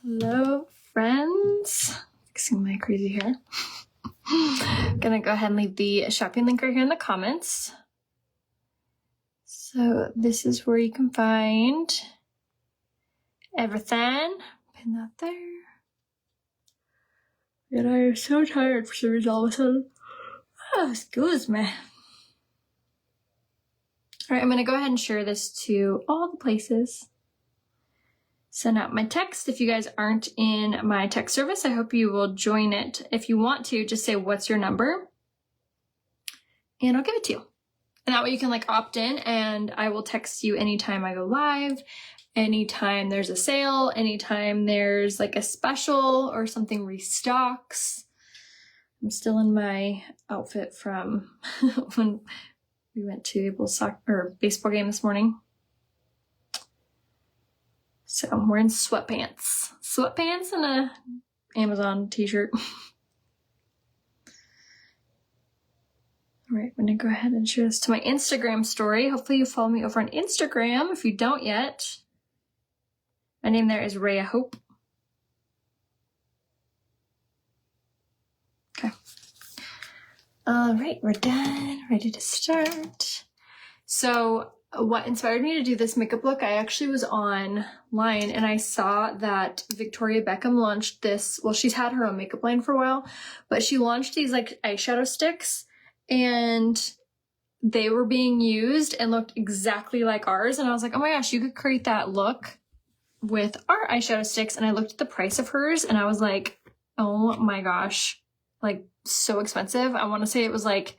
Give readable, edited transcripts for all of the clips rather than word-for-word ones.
Hello, friends. Fixing my crazy hair. Gonna go ahead and leave the shopping link right here in the comments. So this is where you can find everything. Pin that there. And I am so tired for some reason all of a sudden. Excuse me. Alright, I'm gonna go ahead and share this to all the places. Send out my text. If you guys aren't in my text service, I hope you will join it. If you want to, just say, what's your number? And I'll give it to you. And that way you can like opt in and I will text you anytime I go live, anytime there's a sale, anytime there's like a special or something restocks. I'm still in my outfit from when we went to a baseball game this morning. So I'm wearing sweatpants. Sweatpants and a Amazon t-shirt. All right, I'm gonna go ahead and share this to my Instagram story. Hopefully you follow me over on Instagram if you don't yet. My name there is Rhea Hope. Okay. All right, we're done, ready to start. So what inspired me to do this makeup look, I actually was online and I saw that Victoria Beckham launched this. Well, she's had her own makeup line for a while, but she launched these like eyeshadow sticks and they were being used and looked exactly like ours. And I was like, oh my gosh, you could create that look with our eyeshadow sticks. And I looked at the price of hers and I was like, oh my gosh, like so expensive. I want to say it was like,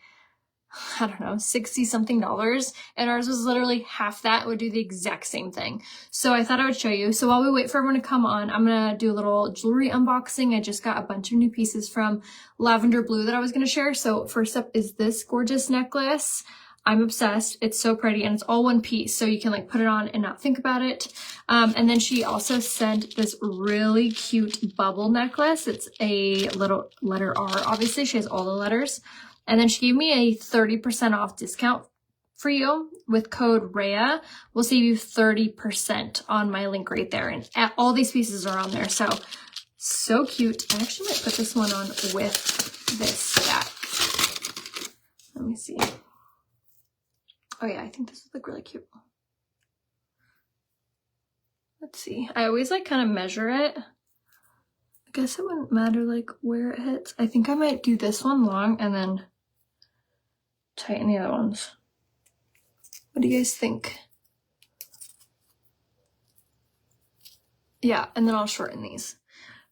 I don't know, 60 something dollars, and ours was literally half that. It would do the exact same thing. So I thought I would show you. So while we wait for everyone to come on, I'm gonna do a little jewelry unboxing. I just got a bunch of new pieces from Lavender Blue that I was gonna share. So first up is this gorgeous necklace. I'm obsessed. It's so pretty and it's all one piece, so you can like put it on and not think about it. And then she also sent this really cute bubble necklace. It's a little letter R. Obviously, she has all the letters. And then she gave me a 30% off discount for you with code RHEA. We'll save you 30% on my link right there. And all these pieces are on there. So cute. I actually might put this one on with this stack. Let me see. Oh yeah, I think this would look really cute. Let's see. I always like kind of measure it. I guess it wouldn't matter like where it hits. I think I might do this one long and then tighten the other ones. What do you guys think? Yeah, and then I'll shorten these.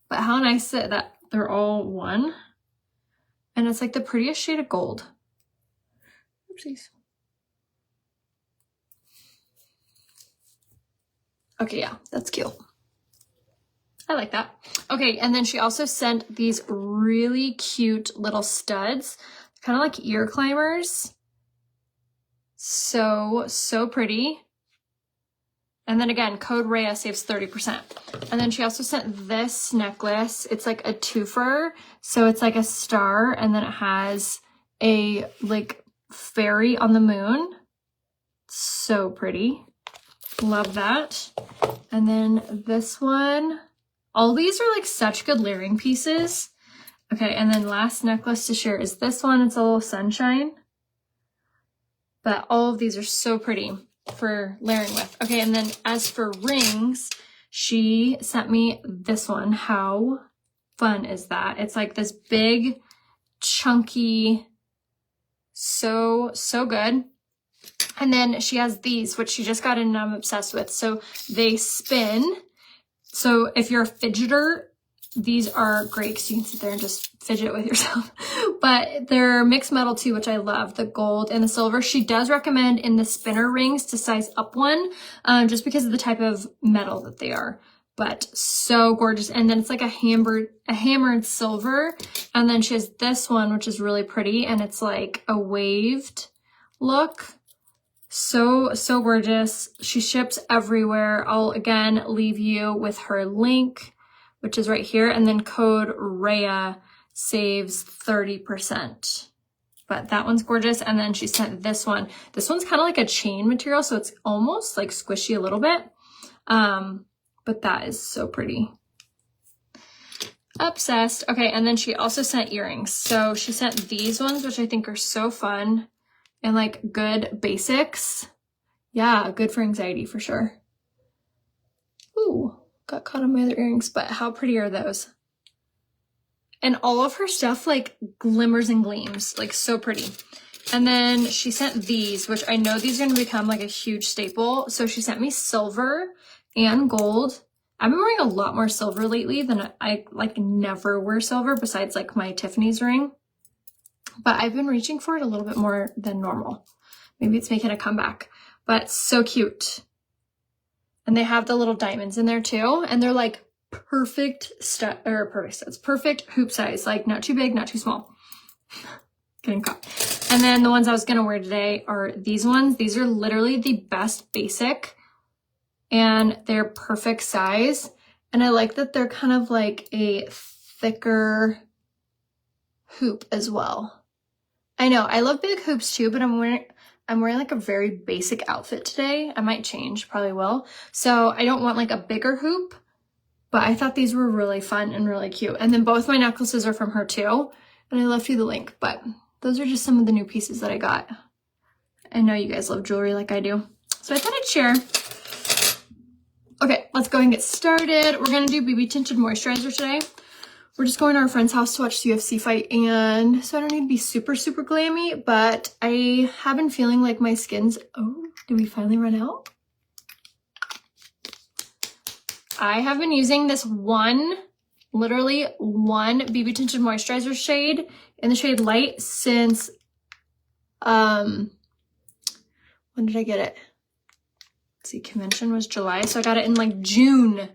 But how nice that they're all one. And it's like the prettiest shade of gold. Oopsies. Okay, yeah, that's cute. I like that. Okay, and then she also sent these really cute little studs, kind of like ear climbers. So pretty. And then again, code RHEA saves 30%. And then she also sent this necklace. It's like a twofer. So it's like a star and then it has a like fairy on the moon. So pretty. Love that. And then this one. All these are like such good layering pieces. Okay, and then last necklace to share is this one. It's a little sunshine. But all of these are so pretty for layering with. Okay, and then as for rings, she sent me this one. How fun is that? It's like this big, chunky, so good. And then she has these, which she just got in and I'm obsessed with. So they spin. So if you're a fidgeter, these are great because you can sit there and just fidget with yourself. But they're mixed metal too, which I love, the gold and the silver. She does recommend in the spinner rings to size up one, just because of the type of metal that they are. But so gorgeous. And then it's like a hammered silver. And then she has this one, which is really pretty. And it's like a waved look. So gorgeous. She ships everywhere. I'll again leave you with her link, which is right here. And then code RHEA saves 30%. But that one's gorgeous. And then she sent this one. This one's kind of like a chain material, so it's almost like squishy a little bit. But that is so pretty. Obsessed. Okay, and then she also sent earrings. So she sent these ones, which I think are so fun and like good basics. Yeah, good for anxiety for sure. Ooh, got caught on my other earrings, but how pretty are those? And all of her stuff like glimmers and gleams, like so pretty. And then she sent these, which I know these are going to become like a huge staple. So she sent me silver and gold. I've been wearing a lot more silver lately than I like never wear silver besides like my Tiffany's ring. But I've been reaching for it a little bit more than normal. Maybe it's making a comeback, but so cute. And they have the little diamonds in there too. And they're like perfect studs, perfect hoop size, like not too big, not too small. Getting caught. And then the ones I was gonna wear today are these ones. These are literally the best basic and they're perfect size. And I like that they're kind of like a thicker hoop as well. I know, I love big hoops too, but I'm wearing like a very basic outfit today. I might change, probably will. So I don't want like a bigger hoop, but I thought these were really fun and really cute. And then both my necklaces are from her too. And I left you the link, but those are just some of the new pieces that I got. I know you guys love jewelry like I do. So I thought I'd share. Okay, let's go and get started. We're gonna do BB tinted moisturizer today. We're just going to our friend's house to watch the UFC fight, and so I don't need to be super, super glammy, but I have been feeling like my skin's, oh, did we finally run out? I have been using this literally one BB tinted moisturizer shade in the shade Light since, when did I get it? Let's see, convention was July, so I got it in like June,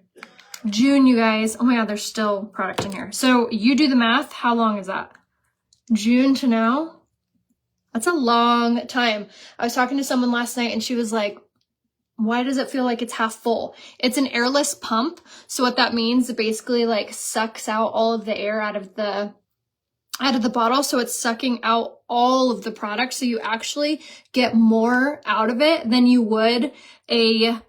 you guys. Oh my God, there's still product in here. So you do the math. How long is that? June to now? That's a long time. I was talking to someone last night and she was like, why does it feel like it's half full? It's an airless pump. So what that means, it basically like sucks out all of the air out of the bottle. So it's sucking out all of the product. So you actually get more out of it than you would a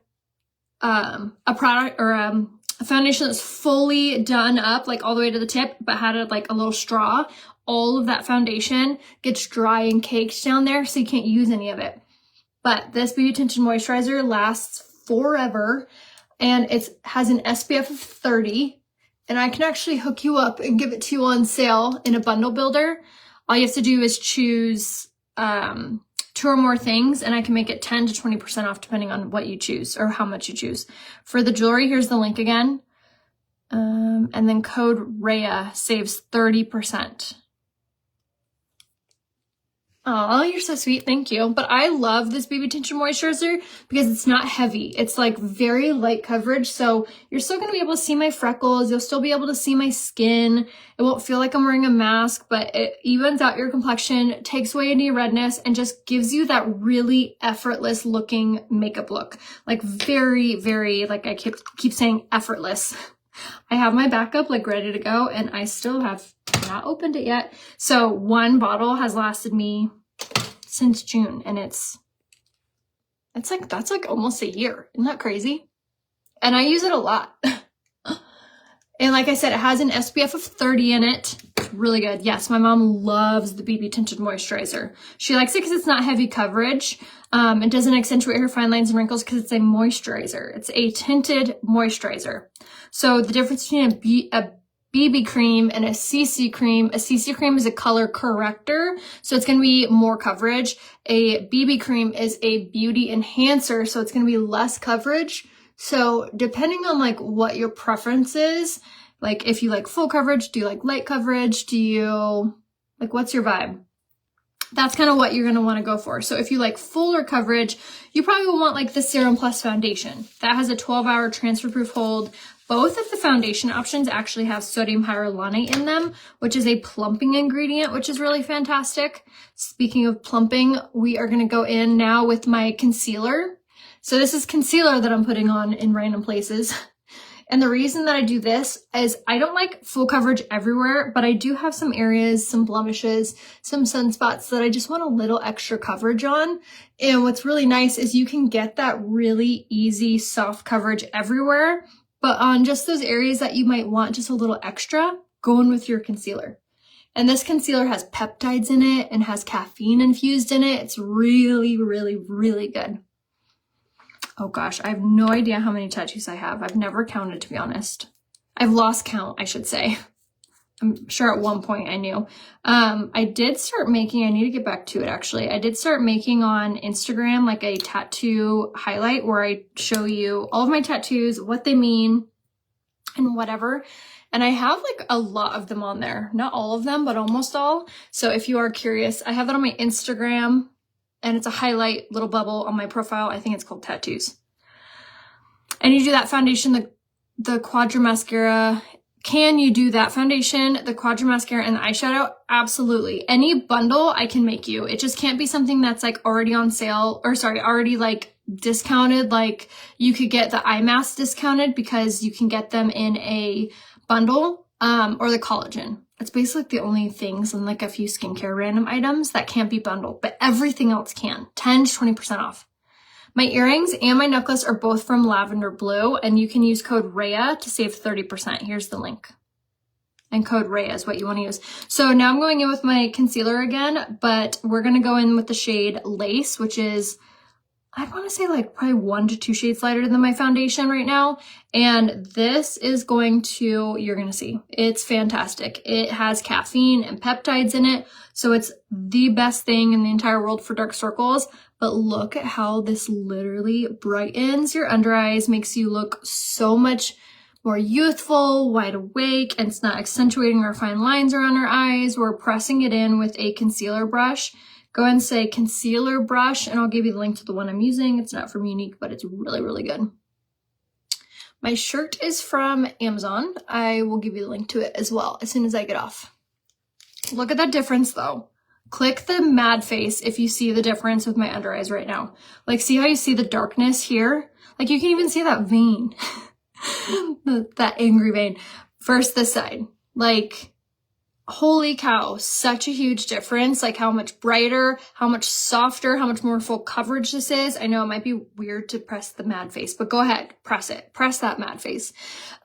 product or a foundation that's fully done up, like all the way to the tip, but had like a little straw. All of that foundation gets dry and caked down there, so you can't use any of it. But this BB tinted moisturizer lasts forever, and it has an SPF of 30, and I can actually hook you up and give it to you on sale in a bundle builder. All you have to do is choose 2 or more things, and I can make it 10 to 20% off depending on what you choose or how much you choose. For the jewelry, here's the link again. And then code Rhea saves 30%. Oh, you're so sweet. Thank you. But I love this BB tinted moisturizer because it's not heavy. It's like very light coverage. So you're still going to be able to see my freckles. You'll still be able to see my skin. It won't feel like I'm wearing a mask, but it evens out your complexion, takes away any redness, and just gives you that really effortless looking makeup look. Like very, very, like I keep saying effortless. I have my backup like ready to go, and I still have not opened it yet. So one bottle has lasted me since June, and that's like almost a year. Isn't that crazy? And I use it a lot. And like I said, it has an SPF of 30 in it. It's really good. Yes, my mom loves the BB tinted moisturizer. She likes it because it's not heavy coverage. It doesn't accentuate her fine lines and wrinkles because it's a moisturizer. It's a tinted moisturizer. So the difference between a BB cream and a CC cream is a color corrector, so it's going to be more coverage. A BB cream is a beauty enhancer, so it's going to be less coverage. So depending on like what your preference is, like if you like full coverage, do you like light coverage, do you like, what's your vibe? That's kind of what you're going to want to go for. So if you like fuller coverage, you probably will want like the Serum Plus foundation. That has a 12-hour transfer-proof hold. Both of the foundation options actually have sodium hyaluronate in them, which is a plumping ingredient, which is really fantastic. Speaking of plumping, we are going to go in now with my concealer. So this is concealer that I'm putting on in random places. And the reason that I do this is I don't like full coverage everywhere, but I do have some areas, some blemishes, some sunspots that I just want a little extra coverage on. And what's really nice is you can get that really easy, soft coverage everywhere But on just those areas that you might want just a little extra, go in with your concealer. And this concealer has peptides in it and has caffeine infused in it. It's really, really, really good. Oh gosh, I have no idea how many tattoos I have. I've never counted, to be honest. I've lost count, I should say. I'm sure at one point I knew. I did start making, I need to get back to it actually. I did start making on Instagram like a tattoo highlight where I show you all of my tattoos, what they mean, and whatever. And I have like a lot of them on there. Not all of them, but almost all. So if you are curious, I have that on my Instagram and it's a highlight little bubble on my profile. I think it's called Tattoos. And you do that foundation, the Quadra Mascara. Can you do that foundation, the Quadra Mascara, and the eyeshadow? Absolutely. Any bundle I can make you. It just can't be something that's like already on sale, or sorry, already like discounted. Like you could get the eye masks discounted because you can get them in a bundle, or the collagen. It's basically the only things and like a few skincare random items that can't be bundled, but everything else can. 10 to 20% off. My earrings and my necklace are both from Lavender Blue, and you can use code RHEA to save 30%. Here's the link. And code RHEA is what you want to use. So now I'm going in with my concealer again, but we're going to go in with the shade Lace, which is, I want to say like probably 1 to 2 shades lighter than my foundation right now. And this is going to, you're going to see, it's fantastic. It has caffeine and peptides in it. So it's the best thing in the entire world for dark circles. But look at how this literally brightens your under eyes, makes you look so much more youthful, wide awake, and it's not accentuating our fine lines around our eyes. We're pressing it in with a concealer brush. Go ahead and say concealer brush, and I'll give you the link to the one I'm using. It's not from Unique, but it's really, really good. My shirt is from Amazon. I will give you the link to it as well as soon as I get off. Look at that difference though. Click the mad face if you see the difference with my under eyes right now. Like, see how you see the darkness here? Like, you can even see that vein, that angry vein. First, this side. Like, holy cow, such a huge difference. Like, how much brighter, how much softer, how much more full coverage this is. I know it might be weird to press the mad face, but go ahead, press it. Press that mad face.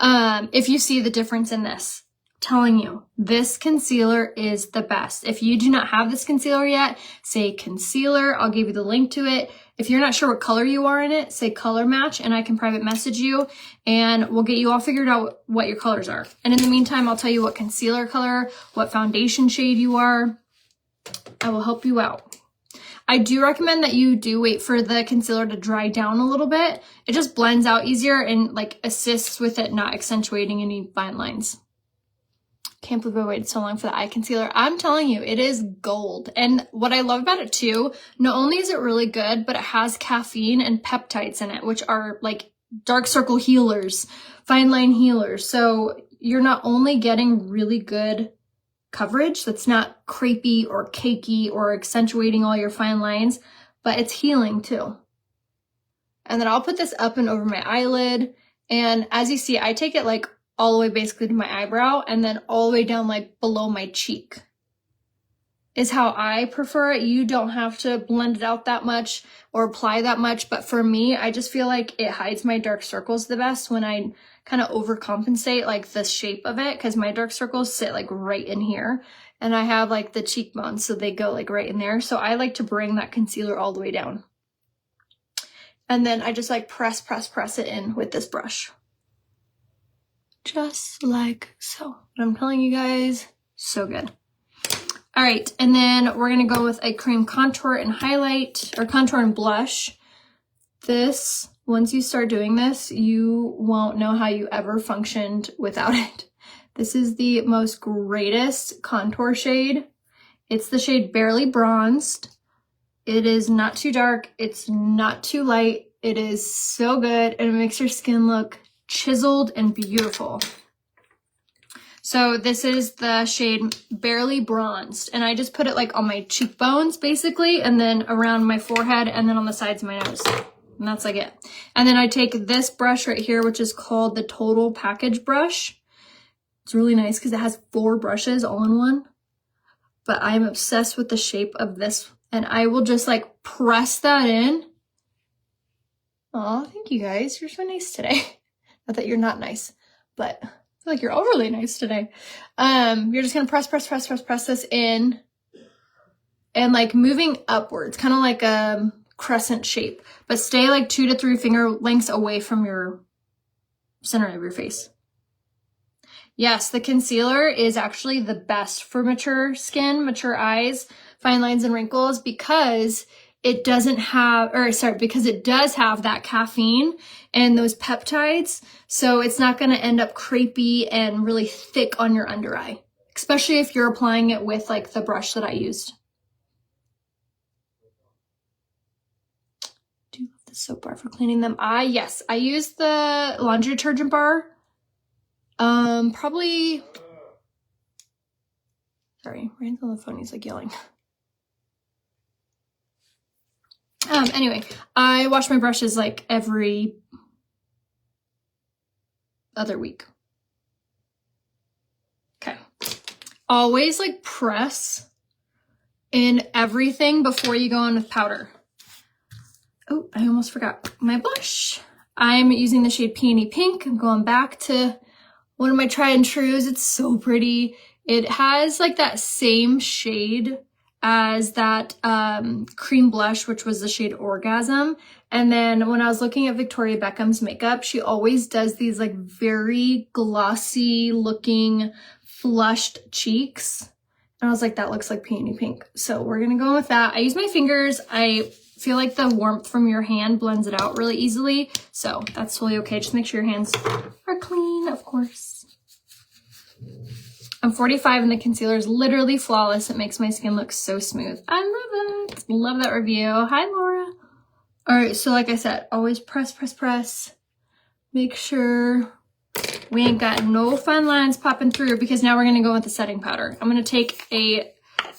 If you see the difference in this. Telling you, this concealer is the best. If you do not have this concealer yet, say concealer. I'll give you the link to it. If you're not sure what color you are in it, say color match and I can private message you and we'll get you all figured out what your colors are. And in the meantime, I'll tell you what concealer color, what foundation shade you are. I will help you out. I do recommend that you do wait for the concealer to dry down a little bit. It just blends out easier and like assists with it not accentuating any fine lines. Can't believe I waited so long for the eye concealer. I'm telling you, it is gold. And what I love about it too, not only is it really good, but it has caffeine and peptides in it, which are like dark circle healers, fine line healers. So you're not only getting really good coverage that's not crepey or cakey or accentuating all your fine lines, but it's healing too. And then I'll put this up and over my eyelid. And as you see, I take it like all the way basically to my eyebrow and then all the way down like below my cheek is how I prefer it. You don't have to blend it out that much or apply that much, but for me, I just feel like it hides my dark circles the best when I kind of overcompensate like the shape of it, because my dark circles sit like right in here and I have like the cheekbones, so they go like right in there. So I like to bring that concealer all the way down. And then I just like press it in with this brush. Just like so. But I'm telling you guys, so good. All right, and then we're gonna go with a cream contour and highlight, or contour and blush. This, once you start doing this, you won't know how you ever functioned without it. This is the most greatest contour shade. It's the shade Barely Bronzed. It is not too dark, it's not too light. It is so good, and it makes your skin look chiseled and beautiful. So this is the shade Barely Bronzed, and I just put it like on my cheekbones basically, and then around my forehead, and then on the sides of my nose, and that's like it. And then I take this brush right here, which is called the Total Package brush. It's really nice because it has 4 brushes all in one, but I'm obsessed with the shape of this, and I will just like press that in. Oh, thank you guys, you're so nice today. Not that you're not nice, but I feel like you're overly nice today. You're just gonna press this in and like moving upwards, kind of like a crescent shape, but stay like 2 to 3 finger lengths away from your center of your face. Yes, the concealer is actually the best for mature skin, mature eyes, fine lines and wrinkles, because it doesn't have, because it does have that caffeine and those peptides. So it's not going to end up crepey and really thick on your under eye, especially if you're applying it with like the brush that I used. Do you love the soap bar for cleaning them? Yes, I use the laundry detergent bar. Probably, sorry, Rand's on the phone, he's like yelling. Anyway, I wash my brushes like every other week. Okay. Always like press in everything before you go on with powder. Oh, I almost forgot my blush. I'm using the shade Peony Pink. I'm going back to one of my tried and trues. It's so pretty. It has like that same shade as that cream blush, which was the shade Orgasm. And then when I was looking at Victoria Beckham's makeup, she always does these like very glossy looking flushed cheeks. And I was like, that looks like Peony Pink. So we're gonna go with that. I use my fingers. I feel like the warmth from your hand blends it out really easily. So that's totally okay. Just make sure your hands are clean, of course. I'm 45 and the concealer is literally flawless. It makes my skin look so smooth. I love it. Love that review. Hi, Laura. All right, so like I said, always press, press, press. Make sure we ain't got no fine lines popping through, because now we're gonna go with the setting powder. I'm gonna take a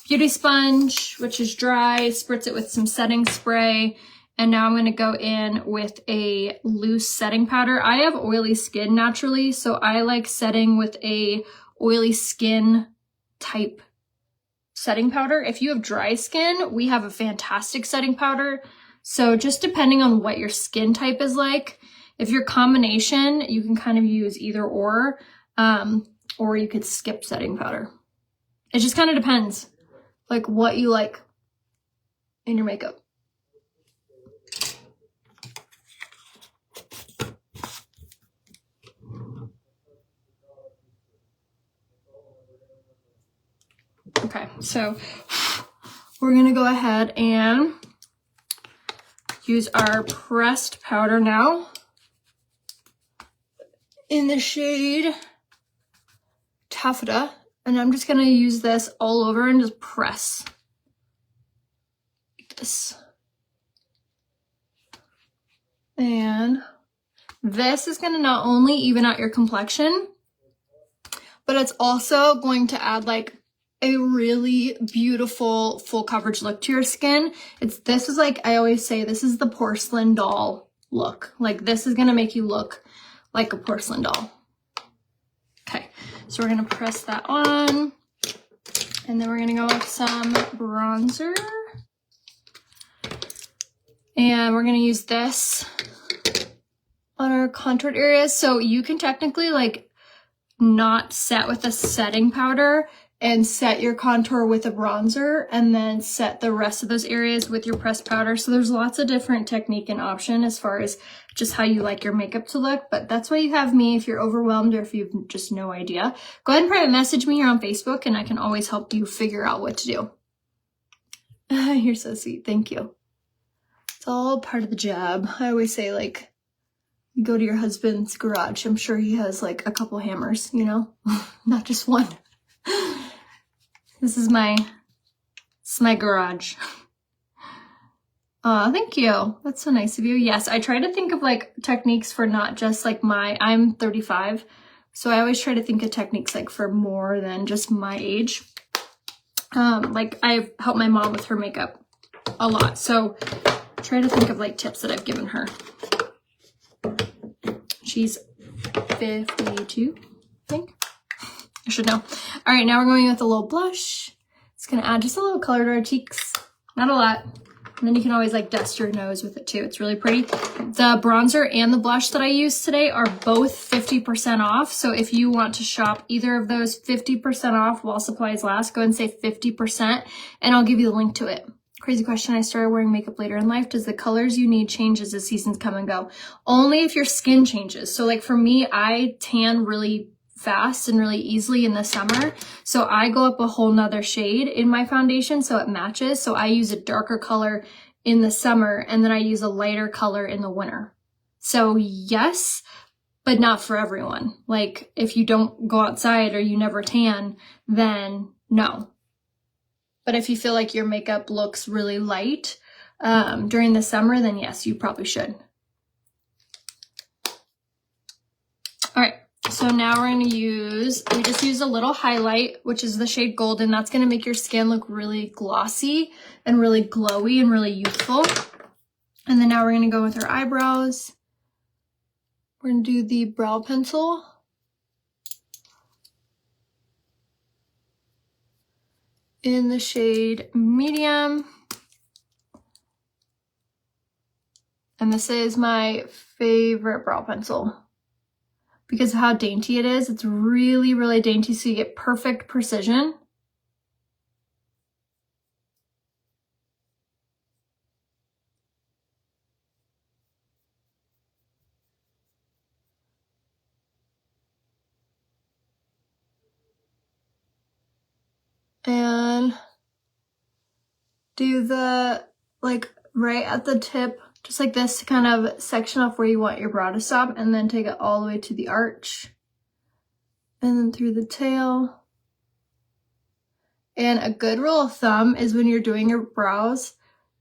beauty sponge, which is dry, spritz it with some setting spray, and now I'm going to go in with a loose setting powder. I have oily skin naturally, so I like setting with a oily skin type setting powder. If you have dry skin, we have a fantastic setting powder. So just depending on what your skin type is like, if you're combination, you can kind of use either or you could skip setting powder. It just kind of depends. Like what you like in your makeup. Okay, so we're gonna go ahead and use our pressed powder now in the shade Taffeta. And I'm just gonna use this all over and just press like this. And this is gonna not only even out your complexion, but it's also going to add like a really beautiful full coverage look to your skin. This is like, I always say, this is the porcelain doll look. Like this is gonna make you look like a porcelain doll. Okay, so we're gonna press that on, and then we're gonna go with some bronzer. And we're gonna use this on our contoured areas. So you can technically like not set with a setting powder and set your contour with a bronzer, and then set the rest of those areas with your pressed powder. So there's lots of different technique and option as far as just how you like your makeup to look, but that's why you have me if you're overwhelmed or if you've just no idea. Go ahead and private message me here on Facebook and I can always help you figure out what to do. You're so sweet, thank you. It's all part of the job. I always say, like, you go to your husband's garage, I'm sure he has like a couple hammers, you know, not just one. This is my garage. Oh, thank you. That's so nice of you. Yes, I try to think of like techniques for not just like I'm 35. So I always try to think of techniques like for more than just my age. Like I help my mom with her makeup a lot. So try to think of like tips that I've given her. She's 52, I think. I should know. All right, now we're going with a little blush. It's gonna add just a little color to our cheeks. Not a lot. And then you can always like dust your nose with it too. It's really pretty. The bronzer and the blush that I used today are both 50% off. So if you want to shop either of those 50% off while supplies last, go and say 50% and I'll give you the link to it. Crazy question. I started wearing makeup later in life. Does the colors you need change as the seasons come and go? Only if your skin changes. So like for me, I tan really fast and really easily in the summer. So I go up a whole nother shade in my foundation so it matches. So I use a darker color in the summer and then I use a lighter color in the winter. So yes, but not for everyone. Like if you don't go outside or you never tan, then no. But if you feel like your makeup looks really light during the summer, then yes, you probably should. All right, so now we're gonna we just use a little highlight, which is the shade Golden. That's gonna make your skin look really glossy and really glowy and really youthful. And then now we're gonna go with our eyebrows. We're gonna do the brow pencil. In the shade Medium. And this is my favorite brow pencil because of how dainty it is. It's really, really dainty, so you get perfect precision. And do the, like, right at the tip, just like this, to kind of section off where you want your brow to stop, and then take it all the way to the arch. And then through the tail. And a good rule of thumb is when you're doing your brows,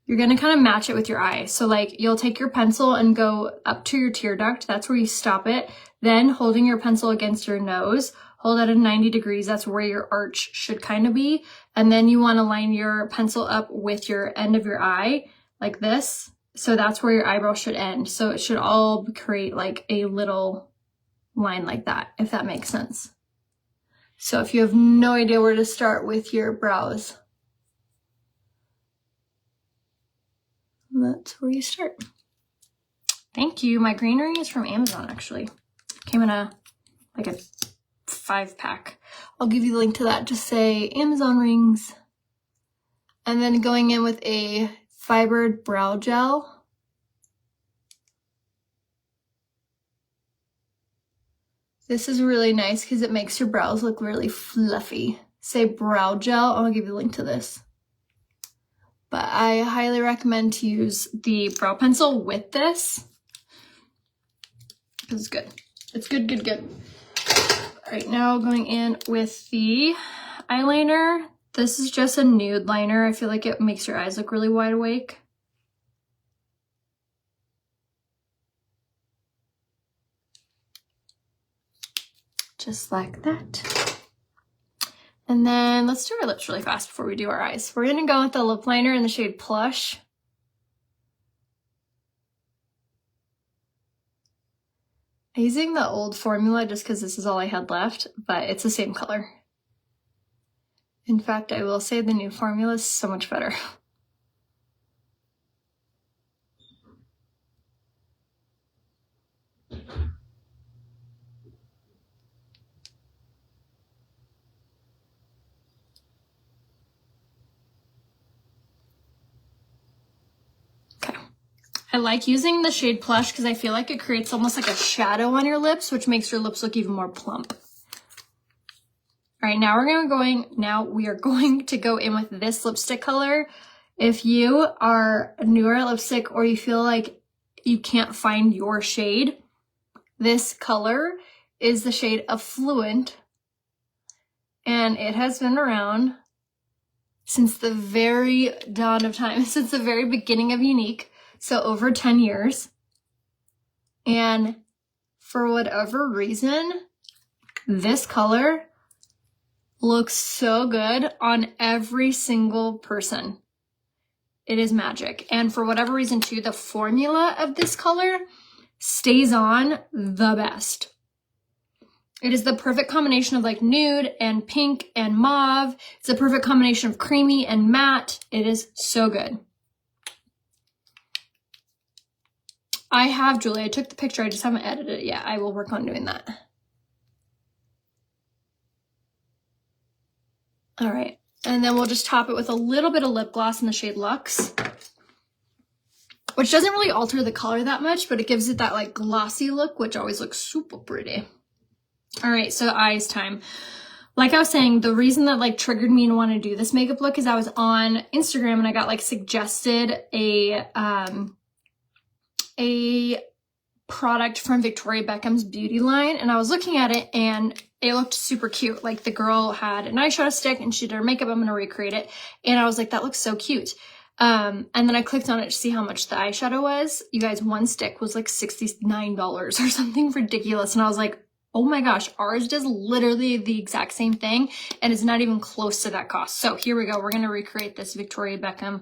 you're gonna kind of match it with your eye. So like, you'll take your pencil and go up to your tear duct, that's where you stop it. Then holding your pencil against your nose, hold it at 90 degrees, that's where your arch should kind of be. And then you wanna line your pencil up with your end of your eye, like this. So that's where your eyebrow should end. So it should all create like a little line like that, if that makes sense. So if you have no idea where to start with your brows, that's where you start. Thank you. My green ring is from Amazon, actually. Came in a 5-pack. I'll give you the link to that. Just say Amazon rings. And then going in with a fibered brow gel. This is really nice because it makes your brows look really fluffy. Say brow gel. I'll give you a link to this. But I highly recommend to use the brow pencil with this. Because it's good. It's good, good, good. All right, now going in with the eyeliner. This is just a nude liner. I feel like it makes your eyes look really wide awake. Just like that. And then let's do our lips really fast before we do our eyes. We're gonna go with the lip liner in the shade Plush. I'm using the old formula just because this is all I had left, but it's the same color. In fact, I will say the new formula is so much better. I like using the shade Plush because I feel like it creates almost like a shadow on your lips, which makes your lips look even more plump. All right, now we are going to go in with this lipstick color. If you are newer at lipstick or you feel like you can't find your shade, this color is the shade Affluent, and it has been around since the very dawn of time, since the very beginning of Unique. So over 10 years. And for whatever reason, this color looks so good on every single person. It is magic. And for whatever reason too, the formula of this color stays on the best. It is the perfect combination of like nude and pink and mauve. It's the perfect combination of creamy and matte. It is so good. I have, Julie. I took the picture. I just haven't edited it yet. I will work on doing that. All right. And then we'll just top it with a little bit of lip gloss in the shade Luxe, which doesn't really alter the color that much, but it gives it that like glossy look, which always looks super pretty. All right, so eyes time. Like I was saying, the reason that like triggered me to want to do this makeup look is I was on Instagram and I got like suggested a product from Victoria Beckham's beauty line, and I was looking at it and it looked super cute. Like the girl had an eyeshadow stick and she did her makeup. I'm going to recreate it. And I was like, that looks so cute. And then I clicked on it to see how much the eyeshadow was. You guys, one stick was like $69 or something ridiculous. And I was like, oh my gosh, ours does literally the exact same thing and it's not even close to that cost. So here we go. We're going to recreate this Victoria Beckham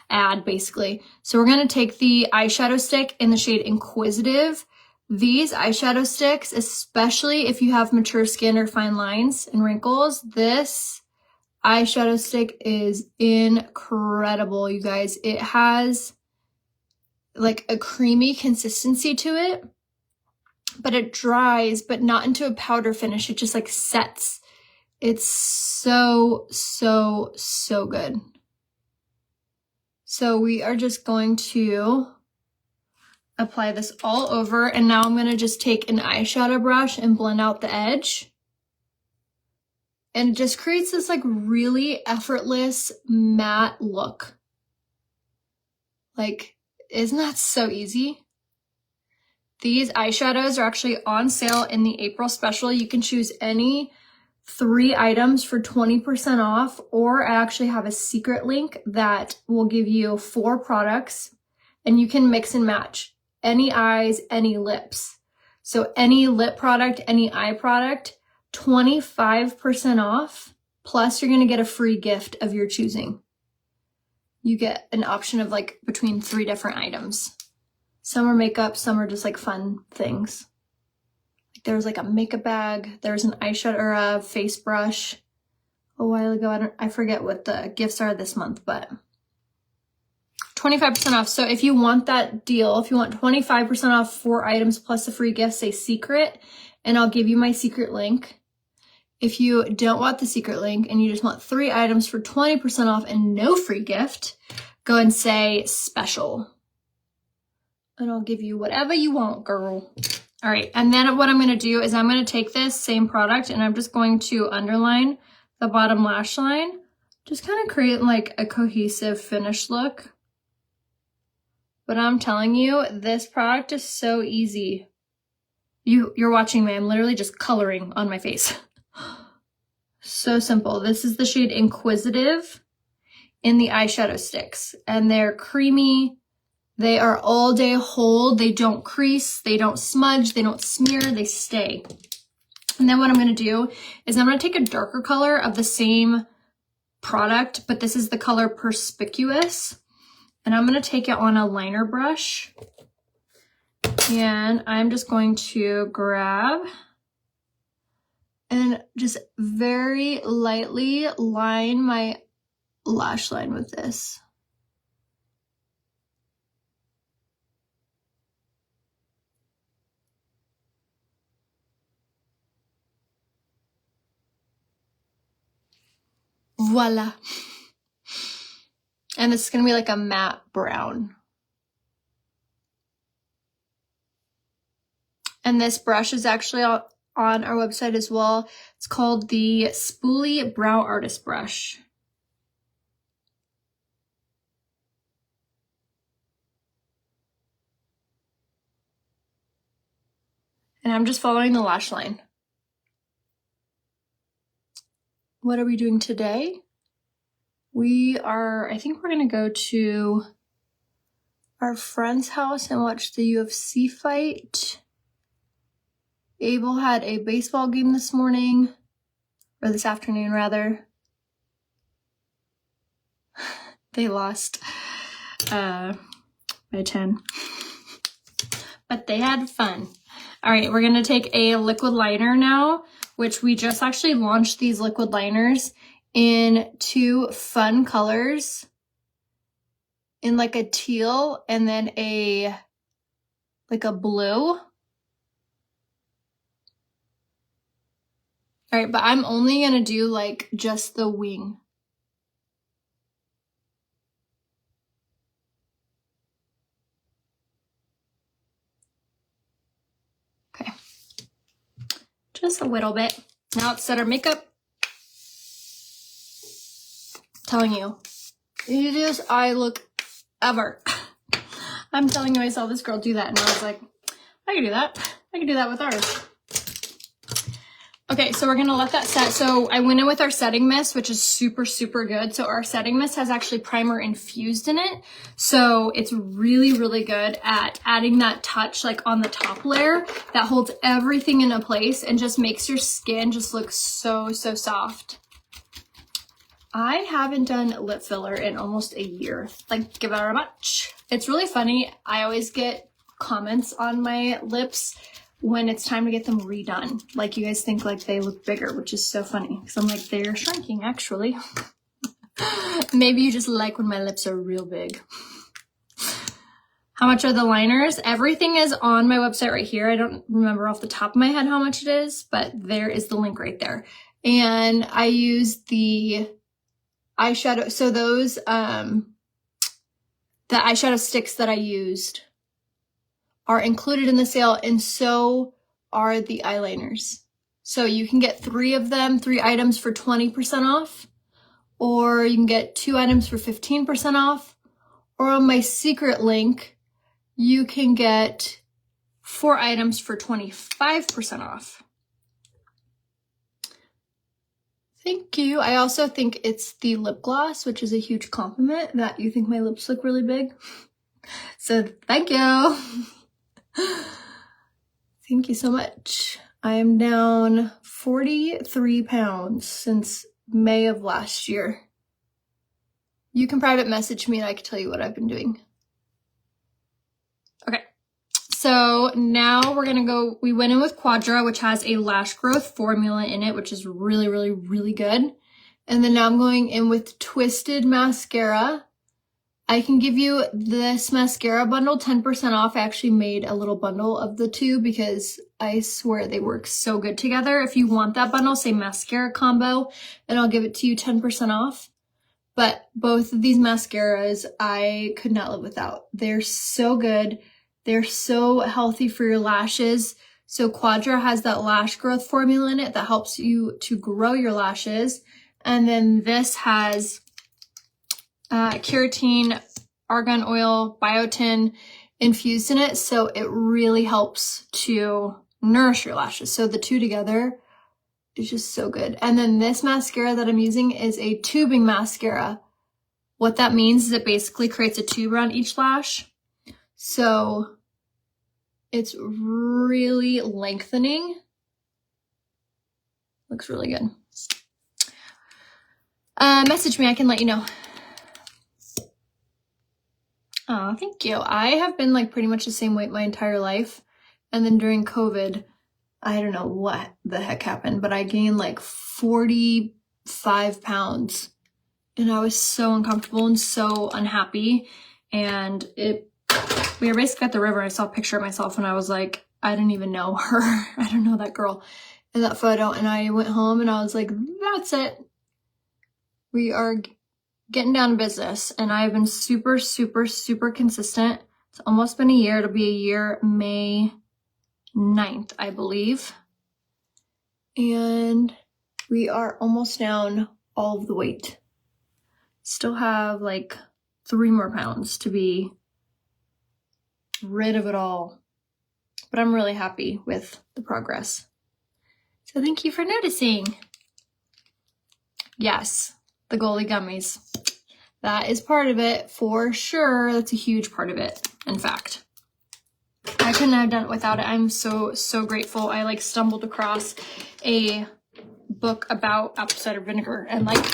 ad basically. So we're going to take the eyeshadow stick in the shade Inquisitive. These eyeshadow sticks, especially if you have mature skin or fine lines and wrinkles, this eyeshadow stick is incredible, you guys. It has like a creamy consistency to it, but it dries, but not into a powder finish. It just like sets. It's so, so, so good. So we are just going to apply this all over, and now I'm going to just take an eyeshadow brush and blend out the edge. And it just creates this like really effortless matte look. Like, isn't that so easy? These eyeshadows are actually on sale in the April special. You can choose any 3 items for 20% off, or I actually have a secret link that will give you 4 products and you can mix and match any eyes, any lips. So any lip product, any eye product, 25% off, plus you're going to get a free gift of your choosing. You get an option of like between 3 different items. Some are makeup, some are just like fun things. There's like a makeup bag, there's an eyeshadow or a face brush a while ago. I forget what the gifts are this month, but 25% off. So if you want that deal, if you want 25% off 4 items plus a free gift, say secret, and I'll give you my secret link. If you don't want the secret link and you just want 3 items for 20% off and no free gift, go and say special. And I'll give you whatever you want, girl. All right, and then what I'm going to do is I'm going to take this same product and I'm just going to underline the bottom lash line. Just kind of create like a cohesive finish look. But I'm telling you, this product is so easy. You're watching me, I'm literally just coloring on my face. So simple. This is the shade Inquisitive in the eyeshadow sticks. And they're creamy. They are all day hold. They don't crease. They don't smudge. They don't smear. They stay. And then what I'm going to do is I'm going to take a darker color of the same product, but this is the color Perspicuous. And I'm going to take it on a liner brush. And I'm just going to grab and just very lightly line my lash line with this. Voila. And this is going to be like a matte brown. And this brush is actually on our website as well. It's called the Spoolie Brow Artist Brush. And I'm just following the lash line. What are we doing today? I think we're going to go to our friend's house and watch the UFC fight. Abel had a baseball game this morning, or this afternoon rather. They lost by 10. But they had fun. All right, we're going to take a liquid liner now, which we just actually launched these liquid liners in 2 fun colors, in like a teal and then a like a blue. All right, but I'm only gonna do like just the wing. Okay, just a little bit. Now let's set our makeup. Telling you, easiest eye look ever. I'm telling you, I saw this girl do that and I was like, I can do that. I can do that with ours. Okay, so we're gonna let that set. So I went in with our setting mist, which is super, super good. So our setting mist has actually primer infused in it. So it's really, really good at adding that touch like on the top layer that holds everything into place and just makes your skin just look so, so soft. I haven't done lip filler in almost a year. Thank you very much. It's really funny. I always get comments on my lips when it's time to get them redone. Like you guys think like they look bigger, which is so funny. Because I'm like, they're shrinking actually. Maybe you just like when my lips are real big. How much are the liners? Everything is on my website right here. I don't remember off the top of my head how much it is, but there is the link right there. And I use the eyeshadow. So those, the eyeshadow sticks that I used are included in the sale, and so are the eyeliners. So you can get 3 of them, 3 items for 20% off, or you can get 2 items for 15% off, or on my secret link, you can get 4 items for 25% off. Thank you. I also think it's the lip gloss, which is a huge compliment that you think my lips look really big. So thank you. Thank you so much. I am down 43 pounds since May of last year. You can private message me and I can tell you what I've been doing. Okay. So now we're gonna go, we went in with Quadra, which has a lash growth formula in it, which is really, really, really good. And then now I'm going in with Twisted Mascara. I can give you this mascara bundle 10% off. I actually made a little bundle of the two because I swear they work so good together. If you want that bundle, say mascara combo, and I'll give it to you 10% off. But both of these mascaras, I could not live without. They're so good. They're so healthy for your lashes. So Quadra has that lash growth formula in it that helps you to grow your lashes. And then this has keratin, argan oil, biotin infused in it. So it really helps to nourish your lashes. So the two together is just so good. And then this mascara that I'm using is a tubing mascara. What that means is it basically creates a tube around each lash. So it's really lengthening. Looks really good. Message me, I can let you know. Oh, thank you. I have been like pretty much the same weight my entire life. And then during COVID, I don't know what the heck happened, but I gained like 45 pounds. And I was so uncomfortable and so unhappy. And we were basically at the river. I saw a picture of myself and I was like, I didn't even know her. I don't know that girl in that photo. And I went home and I was like, that's it. We are getting down to business. And I've been super, super, super consistent. It's almost been a year. It'll be a year May 9th, I believe. And we are almost down all of the weight. Still have like 3 more pounds to be rid of it all. But I'm really happy with the progress. So thank you for noticing. Yes, the goalie gummies. That is part of it for sure. That's a huge part of it, in fact. I couldn't have done it without it. I'm so, so grateful. I like stumbled across a book about apple cider vinegar and like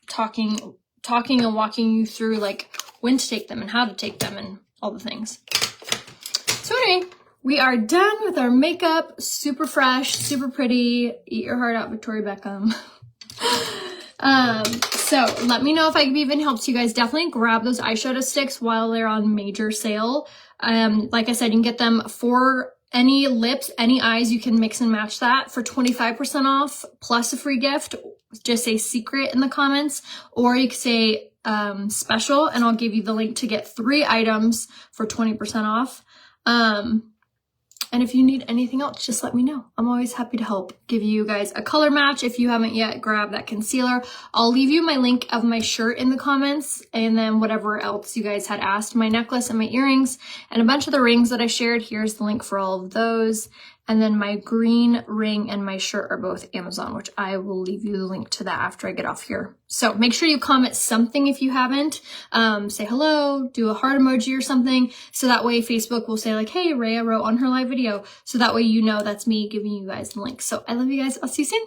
talking and walking you through like when to take them and how to take them and all the things. So anyway, we are done with our makeup. Super fresh, super pretty. Eat your heart out, Victoria Beckham. So let me know if I can be of any help to you guys. Definitely grab those eyeshadow sticks while they're on major sale. Like I said, you can get them for any lips, any eyes, you can mix and match that for 25% off plus a free gift. Just say secret in the comments, or you can say special, and I'll give you the link to get 3 items for 20% off. And if you need anything else, just let me know. I'm always happy to help give you guys a color match. If you haven't yet grabbed that concealer, I'll leave you my link of my shirt in the comments, and then whatever else you guys had asked, my necklace and my earrings and a bunch of the rings that I shared. Here's the link for all of those. And then my green ring and my shirt are both Amazon, which I will leave you the link to that after I get off here. So make sure you comment something if you haven't. Say hello, do a heart emoji or something. So that way Facebook will say like, hey, Rhea wrote on her live video. So that way you know that's me giving you guys the link. So I love you guys. I'll see you soon.